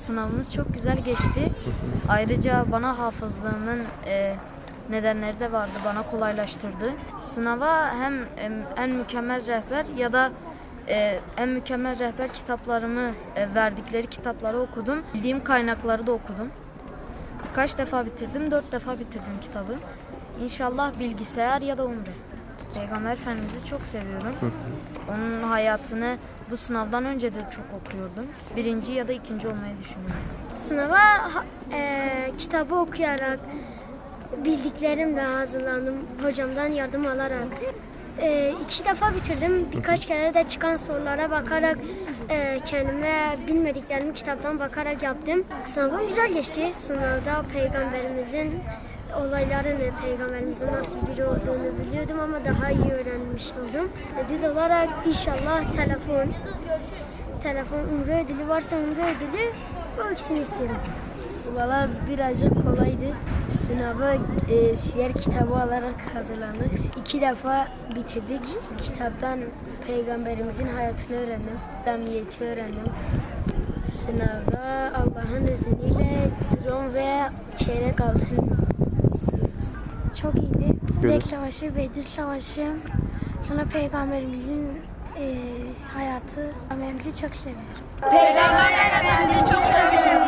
Sınavımız çok güzel geçti. Ayrıca bana hafızlığımın nedenleri de vardı. Bana kolaylaştırdı. Sınava hem en mükemmel rehber ya da en mükemmel rehber kitaplarımı verdikleri kitapları okudum. Bildiğim kaynakları da okudum. Kaç defa bitirdim? 4 defa bitirdim kitabı. İnşallah bilgisayar ya da umre. Peygamber Efendimiz'i çok seviyorum. Onun hayatını bu sınavdan önce de çok okuyordum. Birinci ya da ikinci olmayı düşünüyorum. Sınava kitabı okuyarak, bildiklerimle hazırlandım, hocamdan yardım alarak. 2 defa bitirdim. Birkaç kere de çıkan sorulara bakarak, kendime bilmediklerimi kitaptan bakarak yaptım. Sınavım güzel geçti. Sınavda Peygamberimizin olaylarını, Peygamberimizin nasıl biri olduğunu biliyordum ama daha iyi öğrenmiş oldum. Dil olarak inşallah telefon umre ödülü varsa umre ödülü, bu ikisini isterim. Valla birazcık kolaydı. Sınava siyer kitabı alarak hazırlandık. 2 defa bitirdik. Kitaptan Peygamberimizin hayatını öğrendim. İslamiyet'i öğrendim. Sınavda Allah'ın izniyle drone ve çeyrek altın istiyoruz. Çok iyiydi. Evet. Bek Savaşı, Bedir Savaşı, sonra Peygamberimizin hayatı. Peygamberimizi çok seviyorum. Peygamber Efendimiz'i çok seviyoruz.